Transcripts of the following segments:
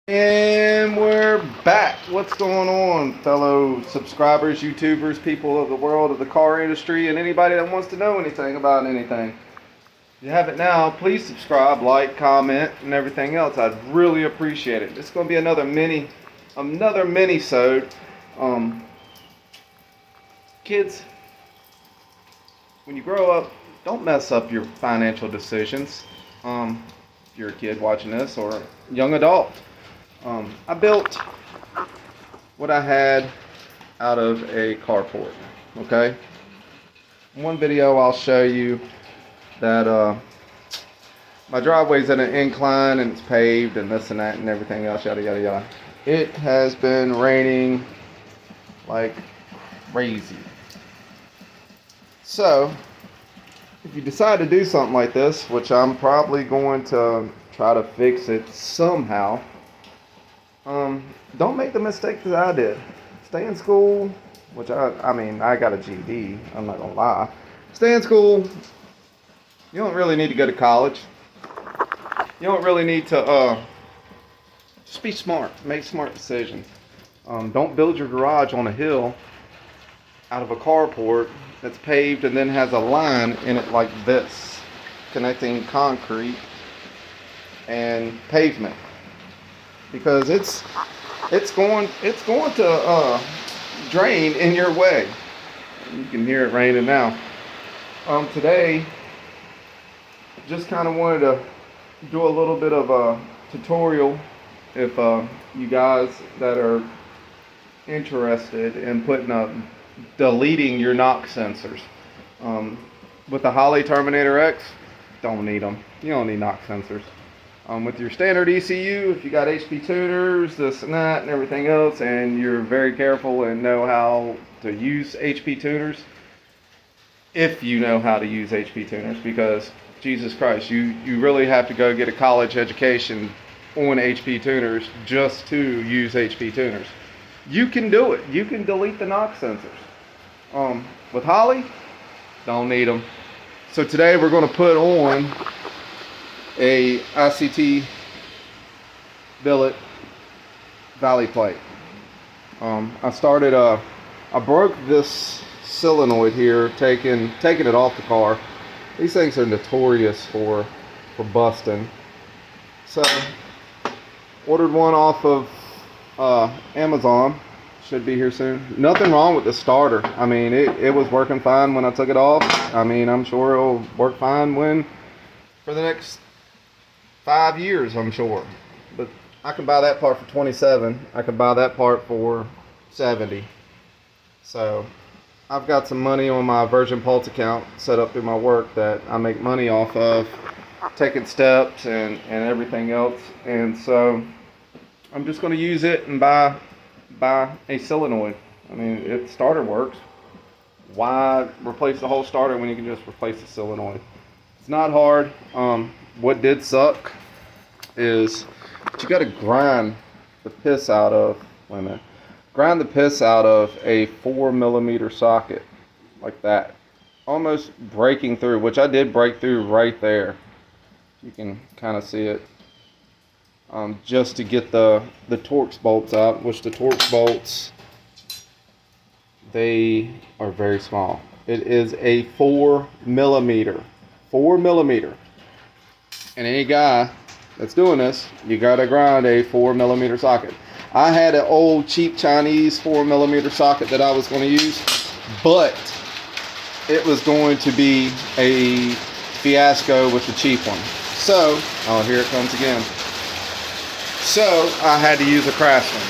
And we're back. What's going on, fellow subscribers, YouTubers, people of the world of the car industry, and anybody that wants to know anything about anything? If you haven't now, please subscribe, like, comment, and everything else. I'd really appreciate it. It's going to be another mini-sode. Kids, when you grow up, don't mess up your financial decisions. If you're a kid watching this or a young adult. I built what I had out of a carport, okay? In one video I'll show you that my driveway's at an incline and it's paved and this and that and everything else, yada yada yada. It has been raining like crazy. So, if you decide to do something like this, which I'm probably going to try to fix it somehow, don't make the mistake that I did. Stay in school, which I mean, I got a GED, I'm not gonna lie. Stay in school. You don't really need to go to college. You don't really need to, just be smart, make smart decisions. Don't build your garage on a hill out of a carport that's paved and then has a line in it like this, connecting concrete and pavement. Because it's going to drain in your way. You can hear it raining now. Today, just kind of wanted to do a little bit of a tutorial. If you guys that are interested in deleting your knock sensors, with the Holley Terminator X, don't need them. You don't need knock sensors. With your standard ECU, if you got HP tuners, this and that and everything else, and you're very careful and know how to use HP tuners, if you know how to use HP tuners, because Jesus Christ, you really have to go get a college education on HP tuners just to use HP tuners. You can do it. You can delete the knock sensors. With Holley, don't need them. So today we're going to put on a ICT Billet Valley plate. I broke this solenoid here, taking it off the car. These things are notorious for busting. So, ordered one off of Amazon. Should be here soon. Nothing wrong with the starter. I mean, it was working fine when I took it off. I mean, I'm sure it'll work fine for the next 5 years, I'm sure. But I can buy that part for $27. I can buy that part for $70. So I've got some money on my Virgin Pulse account set up through my work that I make money off of taking steps and everything else. And so I'm just going to use it and buy a solenoid. I mean, the starter works. Why replace the whole starter when you can just replace the solenoid? It's not hard. What did suck is you got to grind the piss out of a 4mm socket like that, almost breaking through, which I did break through right there. You can kind of see it. Just to get the Torx bolts out, which the Torx bolts, they are very small. It is a 4mm. And any guy that's doing this, you gotta grind a 4mm socket. I had an old cheap Chinese 4mm socket that I was going to use, but it was going to be a fiasco with the cheap one. So, oh, here it comes again. So I had to use a Craftsman,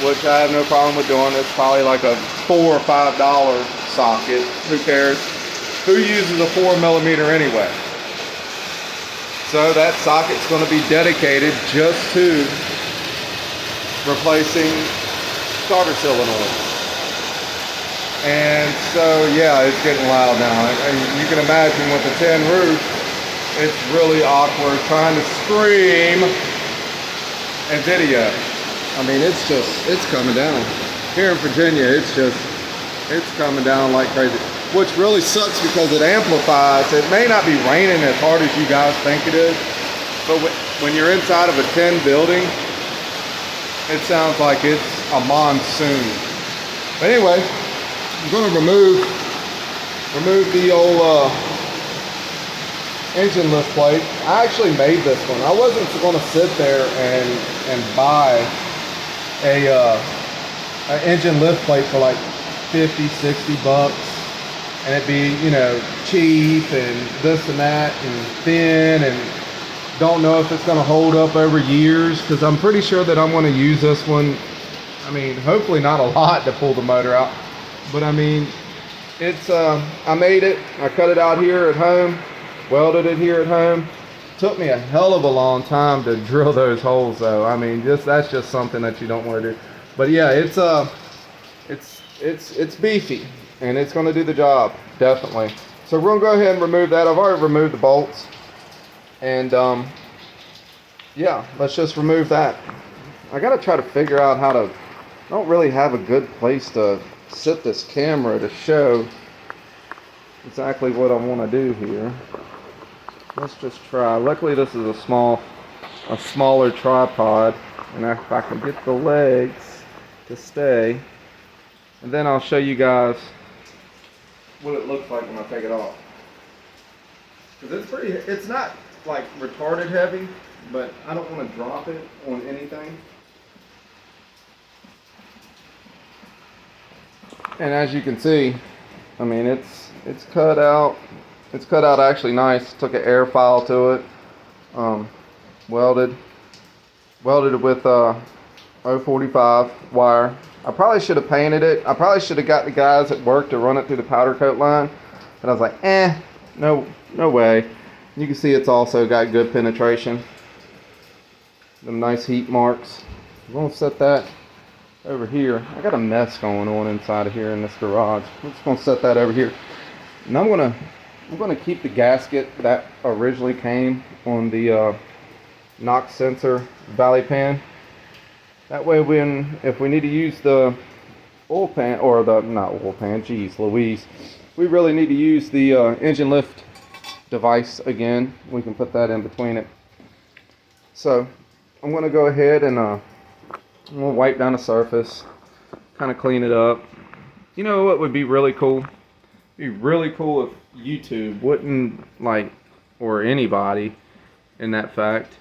which I have no problem with doing. It's probably like a $4 or $5 socket. Who cares? Who uses a 4mm anyway? So that socket's going to be dedicated just to replacing starter solenoids. And so, yeah, it's getting loud now. And you can imagine with the tin roof, it's really awkward trying to scream and video. I mean, it's coming down. Here in Virginia, it's coming down like crazy. Which really sucks because it amplifies. It may not be raining as hard as you guys think it is, but when you're inside of a tin building, it sounds like it's a monsoon. But anyway, I'm going to remove the old engine lift plate. I actually made this one. I wasn't going to sit there and buy an engine lift plate for like 50, 60 bucks. And it'd be, you know, cheap and this and that and thin, and don't know if it's going to hold up over years, because I'm pretty sure that I'm going to use this one. I mean, hopefully not a lot to pull the motor out, but I mean, it's I made it. I cut it out here at home, welded it here at home. Took me a hell of a long time to drill those holes though. I mean, that's just something that you don't want to do. But yeah, it's beefy, and it's going to do the job, definitely. So we're going to go ahead and remove that. I've already removed the bolts, and yeah, let's just remove that. I got to try to figure out how to, I don't really have a good place to sit this camera to show exactly what I want to do here. Let's just try. Luckily this is a smaller tripod, and if I can get the legs to stay, and then I'll show you guys what it looks like when I take it off. Because it's not like retarded heavy, but I don't want to drop it on anything. And as you can see, I mean, it's cut out. It's cut out actually nice. Took an air file to it. Welded it with 045 wire. I probably should have painted it. I probably should have got the guys at work to run it through the powder coat line. But I was like, no way. You can see it's also got good penetration. Them nice heat marks. I'm gonna set that over here. I got a mess going on inside of here in this garage. I'm just gonna set that over here. And I'm gonna keep the gasket that originally came on the knock sensor valley pan. That way, if we need to use the oil pan, or the, not oil pan, geez Louise, we really need to use the engine lift device again, we can put that in between it. So I'm going to go ahead and I'm going to wipe down the surface, kind of clean it up. You know what would be really cool? It'd be really cool if YouTube wouldn't, like, or anybody in that fact,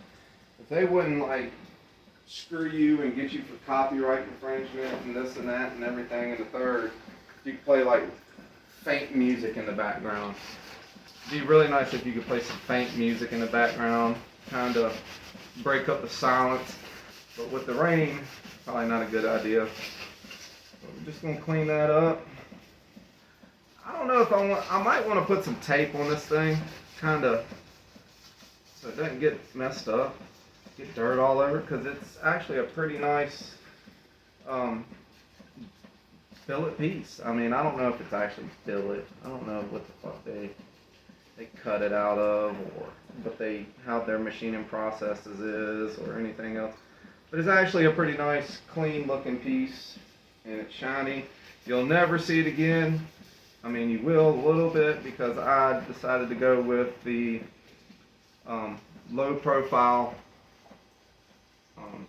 if they wouldn't like screw you and get you for copyright infringement and this and that and everything and the third. You could play like faint music in the background. It'd be really nice if you could play some faint music in the background, kind of break up the silence. But with the rain, probably not a good idea. So we're just gonna clean that up. I don't know if I might want to put some tape on this thing, kind of, so it doesn't get messed up, get dirt all over, because it's actually a pretty nice billet piece. I mean, I don't know if it's actually billet. I don't know what the fuck they cut it out of, or how their machining processes is, or anything else. But it's actually a pretty nice, clean looking piece, and it's shiny. You'll never see it again. I mean, you will a little bit, because I decided to go with the low profile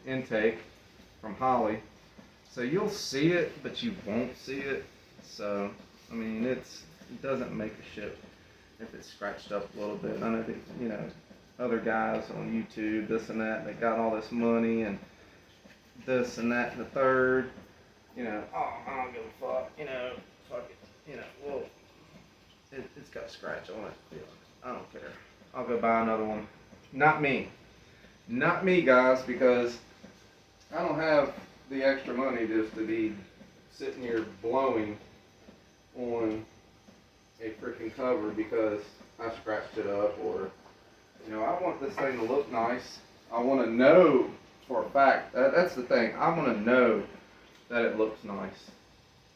intake from Holley. So you'll see it, but you won't see it. So, I mean, it doesn't make a shit if it's scratched up a little bit. I know that, you know, other guys on YouTube, this and that, they got all this money and this and that and the third. You know, oh, I don't give a fuck, you know, fuck it. You know, well, it's got a scratch on it. I don't care. I'll go buy another one. Not me. Not me, guys, because I don't have the extra money just to be sitting here blowing on a freaking cover because I scratched it up, or, you know, I want this thing to look nice. I want to know for a fact. That's the thing. I want to know that it looks nice.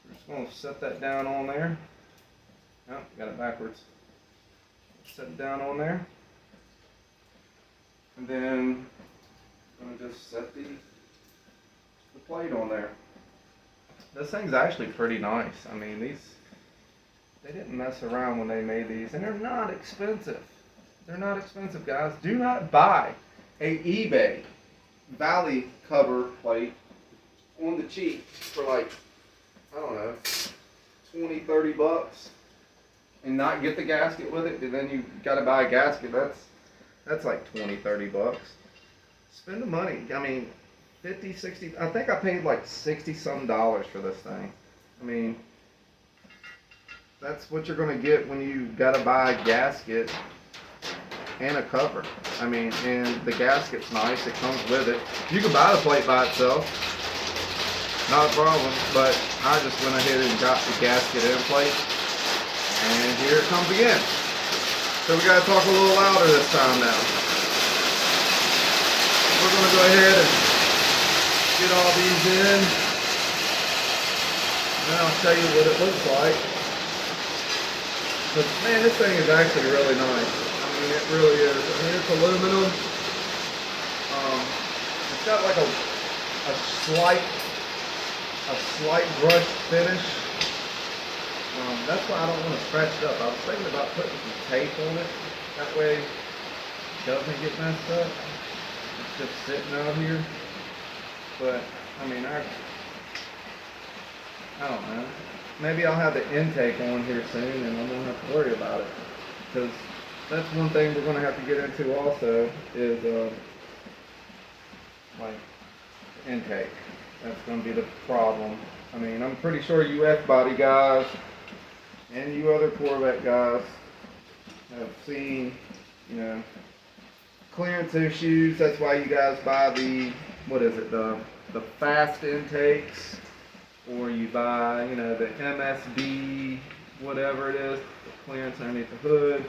We're just going to set that down on there. Oh, got it backwards. Set it down on there. And then I'm going to just set the plate on there. This thing's actually pretty nice. I mean, they didn't mess around when they made these, and they're not expensive. They're not expensive, guys. Do not buy a eBay Valley cover plate on the cheap for like, I don't know, 20, 30 bucks and not get the gasket with it, and then you gotta buy a gasket, that's like 20, 30 bucks. Spend the money. I mean, 50, 60, I think I paid like 60 some dollars for this thing. I mean, that's what you're gonna get when you gotta buy a gasket and a cover. I mean, and the gasket's nice, it comes with it. You can buy the plate by itself, not a problem, but I just went ahead and got the gasket and plate, and here it comes again. So we gotta talk a little louder this time now. We're gonna go ahead and get all these in, and I'll show you what it looks like. But man, this thing is actually really nice. I mean, it really is. I mean, it's aluminum. It's got like a slight brush finish. That's why I don't want to scratch it up. I was thinking about putting some tape on it. That way it doesn't get messed up. It's just sitting out here. But, I mean, I don't know. Maybe I'll have the intake on here soon and I won't have to worry about it. Because that's one thing we're going to have to get into also is, like, intake. That's going to be the problem. I mean, I'm pretty sure you F-body guys and you other Corvette guys have seen, you know, clearance issues. That's why you guys buy the, what is it, the fast intakes, or you buy, you know, the MSB, whatever it is, the clearance underneath the hood,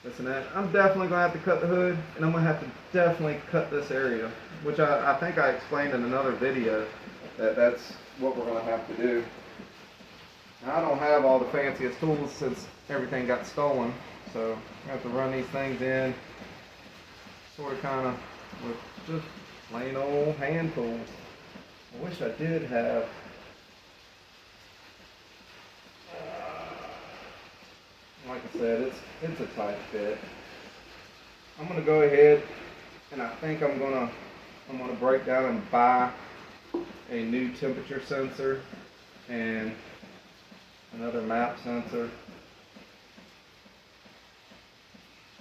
this and that. I'm definitely going to have to cut the hood, and I'm going to have to definitely cut this area, which I think I explained in another video that's what we're going to have to do. And I don't have all the fanciest tools since everything got stolen, so I have to run these things in sort of kind of with just plain old hand tools. I wish I did have like I said, it's a tight fit. I'm gonna go ahead and I think I'm gonna break down and buy a new temperature sensor and another map sensor.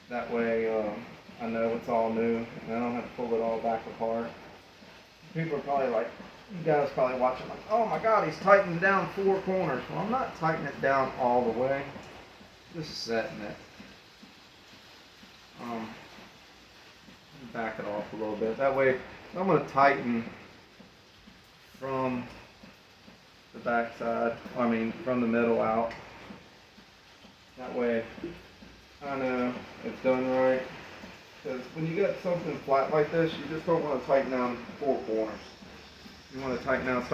That way I know it's all new and I don't have to pull it all back apart. People are probably like, you guys probably watching like, oh my god, he's tightening down 4 corners. Well, I'm not tightening it down all the way. Just setting it. Back it off a little bit. That way, I'm going to tighten from the back side. I mean, from the middle out. That way, I know it's done right. Because when you get something flat like this, you just don't want to tighten down 4 corners. You want to tighten down,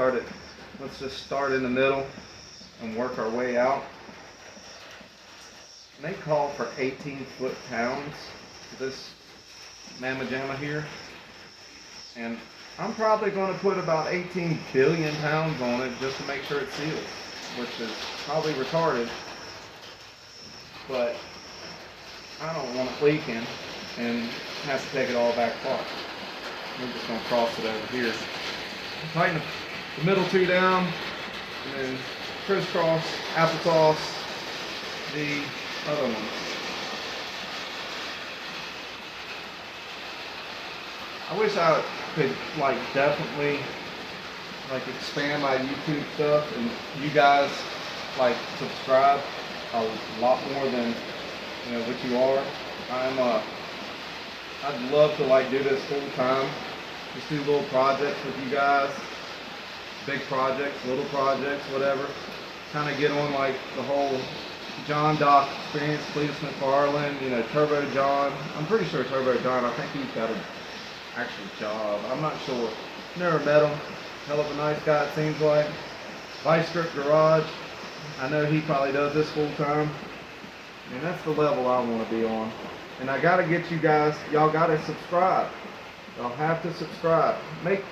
let's just start in the middle and work our way out. And they call for 18 foot-pounds for this mamma jamma here. And I'm probably going to put about 18 billion pounds on it just to make sure it seals, which is probably retarded. But I don't want it leaking and have to take it all back apart. We're just going to cross it over here. Tighten the middle 2 down, and then crisscross, applesauce the other one. I wish I could like definitely like expand my YouTube stuff and you guys like subscribe a lot more than you know what you are. I'd love to like do this full time. Just do little projects with you guys, big projects, little projects, whatever. Kind of get on like the whole John Doc experience, Cletus McFarland, you know, Turbo John. I'm pretty sure Turbo John, I think he's got an actual job. I'm not sure. Never met him. Hell of a nice guy, it seems like. Vice Grip Garage. I know he probably does this full time. And that's the level I want to be on. And I got to get you guys, y'all got to subscribe. Y'all have to subscribe. Make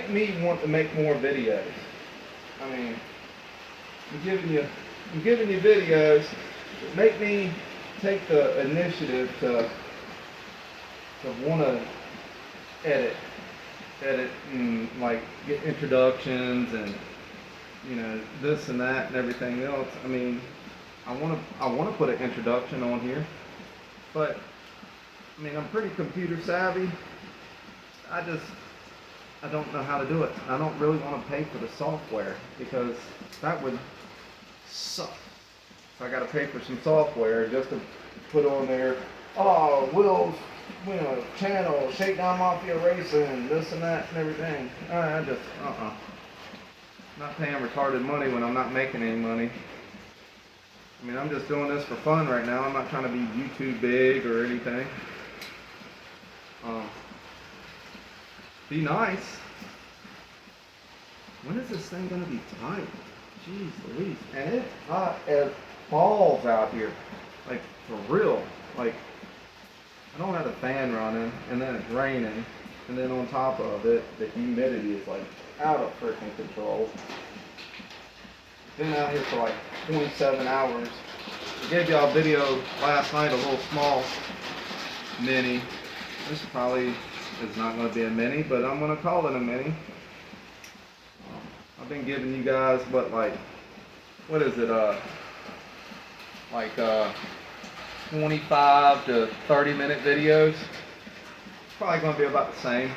me want to make more videos. I mean, I'm giving you videos that make me take the initiative to want to edit edit and like get introductions and this and that and everything else. I mean, I want to put an introduction on here, but I mean, I'm pretty computer savvy. I don't know how to do it. I don't really want to pay for the software because that would suck. So I got to pay for some software just to put on there. Oh, Will's, channel, Shakedown Mafia Racing, this and that and everything. I just, not paying retarded money when I'm not making any money. I mean, I'm just doing this for fun right now. I'm not trying to be YouTube big or anything. Be nice. When is this thing gonna be tight? Jeez Louise. And it's hot as balls out here. Like, for real. Like, I don't have the fan running, and then it's raining, and then on top of it, the humidity is like out of freaking control. Been out here for like 27 hours. I gave y'all a video last night, a little small mini. This probably is not going to be a mini, but I'm going to call it a mini. I've been giving you guys what is it, 25 to 30 minute videos. Probably going to be about the same.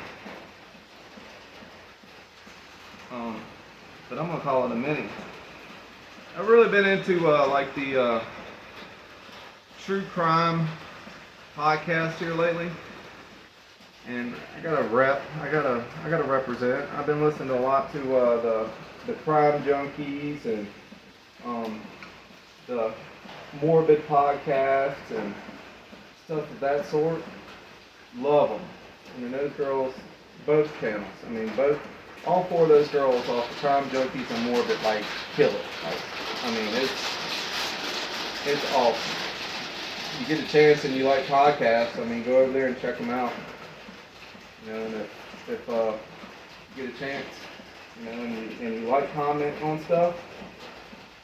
But I'm going to call it a mini. I've really been into the true crime podcast here lately. And I gotta represent. I've been listening a lot to the crime junkies and the morbid podcasts and stuff of that sort. Love them. I mean, those girls, both channels. I mean, all four of those girls off the crime junkies and morbid kill it. I mean, it's awesome. You get a chance and you like podcasts, I mean, go over there and check them out. And if you get a chance, and you like comment on stuff,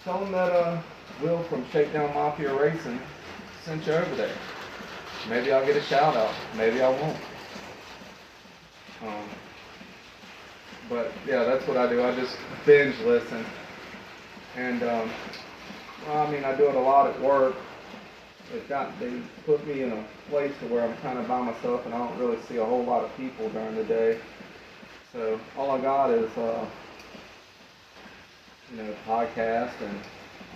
tell them that Will from Shakedown Mafia Racing sent you over there. Maybe I'll get a shout out. Maybe I won't. But yeah, that's what I do. I just binge listen. And I mean, I do it a lot at work. They put me in a place to where I'm kind of by myself and I don't really see a whole lot of people during the day. So all I got is, podcast, and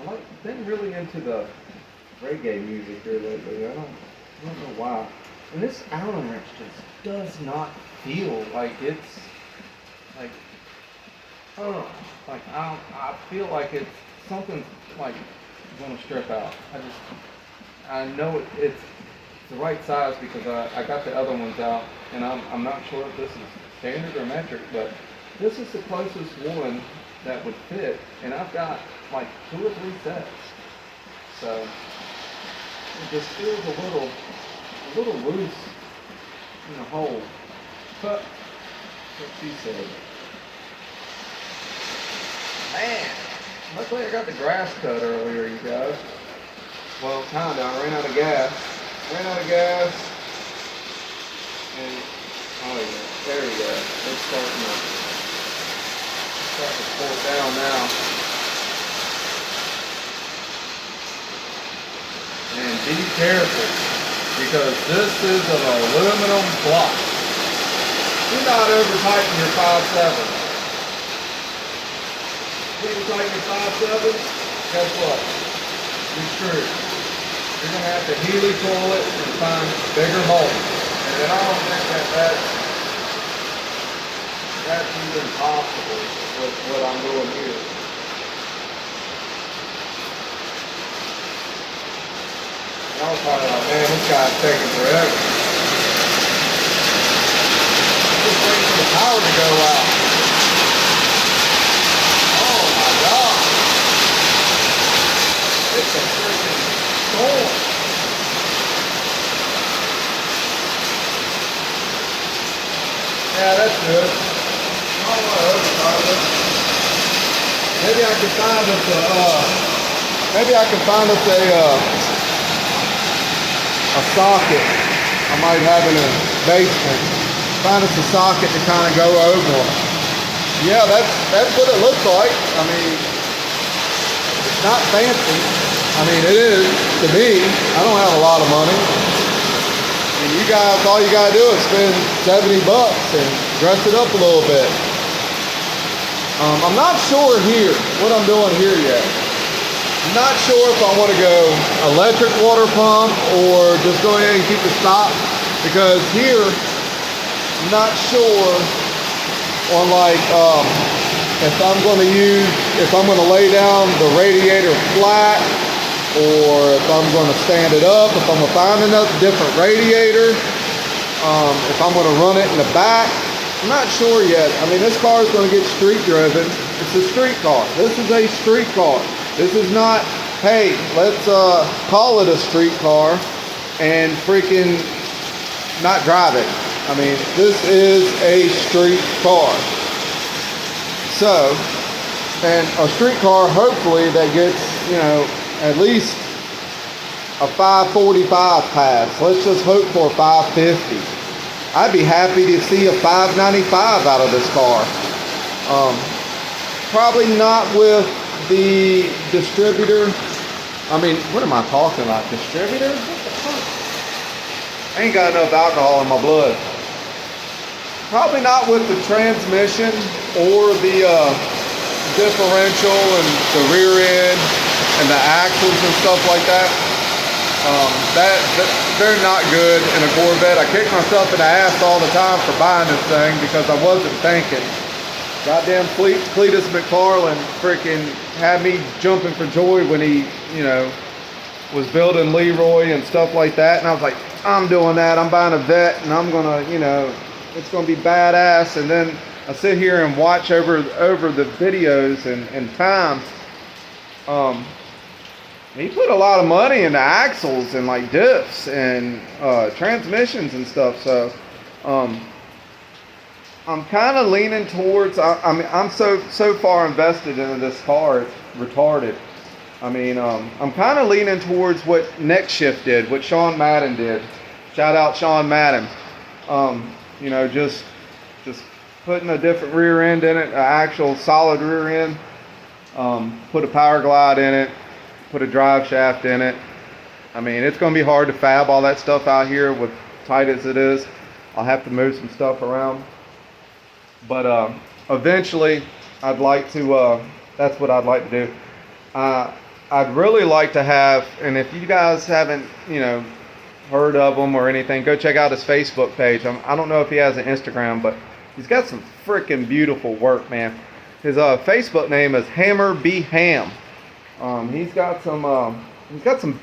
I've been really into the reggae music here lately. I don't know why. And this Allen wrench just does not feel like it's I feel like it's something going to strip out. I know it's the right size because I got the other ones out, and I'm not sure if this is standard or metric, but this is the closest one that would fit, and I've got 2 or 3 sets. So it just feels a little loose in the hole. But what she said. Man, luckily I got the grass cut earlier, you guys. Well, kinda. I ran out of gas. And oh yeah, there you go. It's starting to pour down now. And be careful, because this is an aluminum block. Do not over tighten your 5.7. When you tighten your 5.7, guess what? You're screwed. You're going to have to Healy coil it and find bigger holes. And I don't think that's even possible with what I'm doing here. And I was probably like, man, this guy's taking forever. Just waiting for the power to go out. Oh my God. It's a freaking storm. Yeah, that's good. I don't want to overstart it. Maybe I can find us a socket I might have in a basement find us a socket to kind of go over them. Yeah, that's what it looks like. I mean, it's not fancy. I mean, it is to me. I don't have a lot of money. And you guys, all you gotta do is spend $70 and dress it up a little bit. I'm not sure here what I'm doing here yet. I'm not sure if I want to go electric water pump or just go ahead and keep the stop, because here I'm not sure on like if I'm going to lay down the radiator flat, or if I'm going to stand it up, if I'm going to find another different radiator, if I'm going to run it in the back. I'm not sure yet. I mean, this car is going to get street driven. It's a street car. This is a street car. This is not, hey, let's call it a street car and freaking not drive it. I mean, this is a street car. So, and a street car, hopefully, that gets, you know, at least a 545 pass. Let's just hope for 550. I'd be happy to see a 595 out of this car. Probably not with the distributor. I mean, what am I talking about? Distributor? What the fuck? I ain't got enough alcohol in my blood. Probably not with the transmission or the differential and the rear end and the axles and stuff like that. They're not good in a Corvette. I kick myself in the ass all the time for buying this thing because I wasn't thinking. Goddamn Cletus McFarland freaking had me jumping for joy when he, you know, was building Leroy and stuff like that. And I was like, I'm doing that. I'm buying a Vet and I'm going to, you know, it's going to be badass. And then I sit here and watch over the videos and times. He put a lot of money into axles and like diffs and transmissions and stuff. So I'm kind of leaning towards. I mean, I'm so far invested into this car, it's retarded. I mean, I'm kind of leaning towards what Next Shift did, what Sean Madden did. Shout out Sean Madden. You know, just putting a different rear end in it, an actual solid rear end. Put a power glide in it. Put a drive shaft in it. I mean, it's going to be hard to fab all that stuff out here with tight as it is. I'll have to move some stuff around. But eventually, I'd like to, that's what I'd like to do. I'd really like to have, and if you guys haven't, you know, heard of him or anything, go check out his Facebook page. I don't know if he has an Instagram, but he's got some freaking beautiful work, man. His Facebook name is Hammer B Ham. He's got some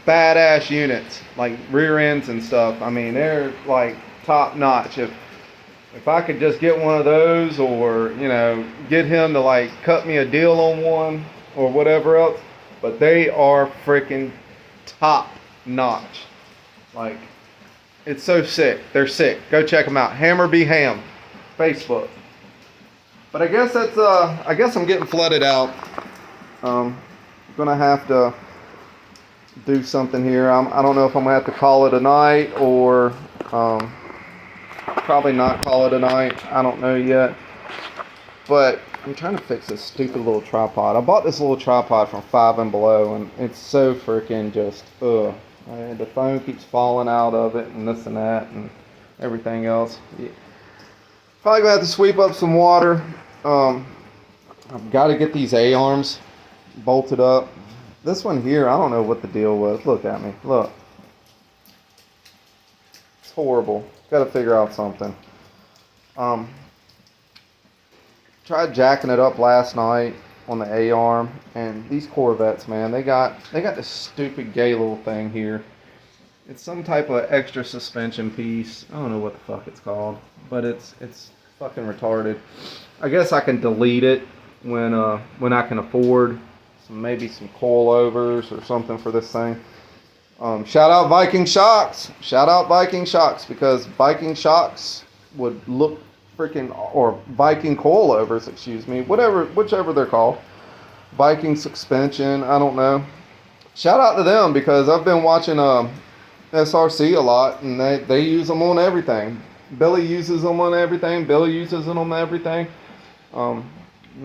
badass units, like rear ends and stuff. I mean, they're like top notch. If I could just get one of those, or, you know, get him to like cut me a deal on one or whatever else, but they are freaking top notch. Like, it's so sick. They're sick. Go check them out. Hammer B Ham, Facebook. But I guess that's I guess I'm getting flooded out. Gonna have to do something here. I don't know if I'm gonna have to call it a night or probably not call it a night. I don't know yet. But I'm trying to fix this stupid little tripod. I bought this little tripod from Five and Below, and it's so freaking just and the phone keeps falling out of it, and this and that, and everything else. Yeah. Probably gonna have to sweep up some water. I've got to get these A-arms bolted up. This one here, I don't know what the deal was. Look at me. Look. It's horrible. Got to figure out something. Tried jacking it up last night on the A-arm, and these Corvettes, man, they got this stupid gay little thing here. It's some type of extra suspension piece. I don't know what the fuck it's called, but it's fucking retarded. I guess I can delete it when I can afford maybe some coilovers or something for this thing. Shout out Viking Shocks. Shout out Viking Shocks, because Viking Shocks would look freaking, or Viking coilovers, excuse me, whichever they're called. Viking suspension, I don't know. Shout out to them, because I've been watching SRC a lot, and they use them on everything. Billy uses them on everything. Billy uses them on everything. And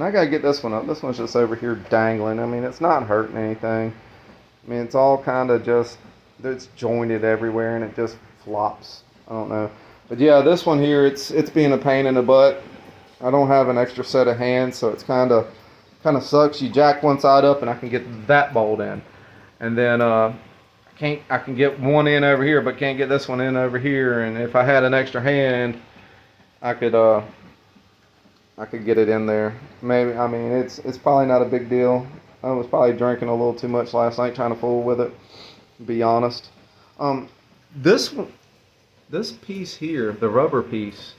I gotta get this one up. This one's just over here dangling. I mean, it's not hurting anything. I mean, it's all kind of just, it's jointed everywhere and it just flops. I don't know. But yeah, this one here, it's being a pain in the butt. I don't have an extra set of hands, so it's kind of sucks. You jack one side up and I can get that bolt in. And then I can get one in over here, but can't get this one in over here. And if I had an extra hand, I could get it in there. Maybe, I mean, it's probably not a big deal. I was probably drinking a little too much last night, trying to fool with it, to be honest. This piece here, the rubber piece,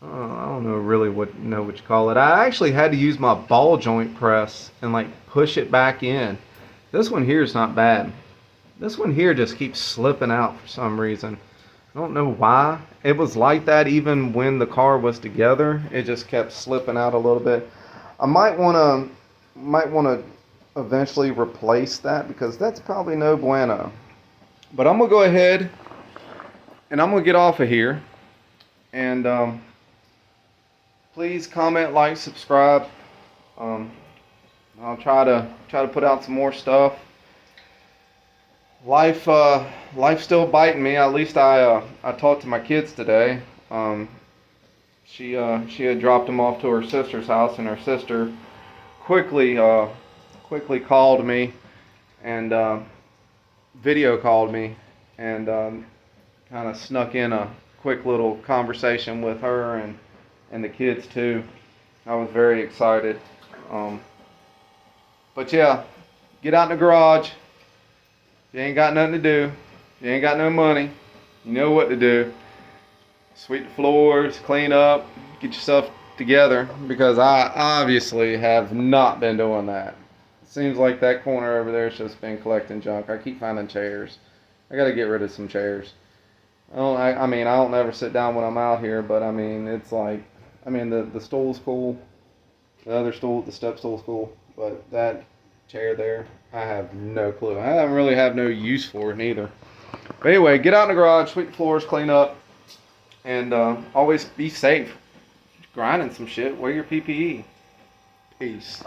I don't know really what you call it. I actually had to use my ball joint press and like push it back in. This one here is not bad. This one here just keeps slipping out for some reason. I don't know why. It was like that even when the car was together. It just kept slipping out a little bit. I might want to eventually replace that because that's probably no bueno. But I'm gonna go ahead and I'm gonna get off of here. And please comment, like, subscribe. I'll try to put out some more stuff. Life's still biting me. At least I talked to my kids today. She had dropped them off to her sister's house, and her sister quickly called me and video called me and kind of snuck in a quick little conversation with her and the kids too. I was very excited. But yeah, get out in the garage. You ain't got nothing to do. You ain't got no money. You know what to do. Sweep the floors, clean up, get yourself together, because I obviously have not been doing that. It seems like that corner over there has just been collecting junk. I keep finding chairs. I gotta get rid of some chairs. I mean, I don't ever sit down when I'm out here, but I mean, it's like, I mean, the stool's cool. The other stool, the step stool's cool, but that chair there, I have no clue. I don't really have no use for it neither. But anyway, get out in the garage, sweep the floors, clean up, and always be safe. Grinding some shit, wear your PPE. Peace.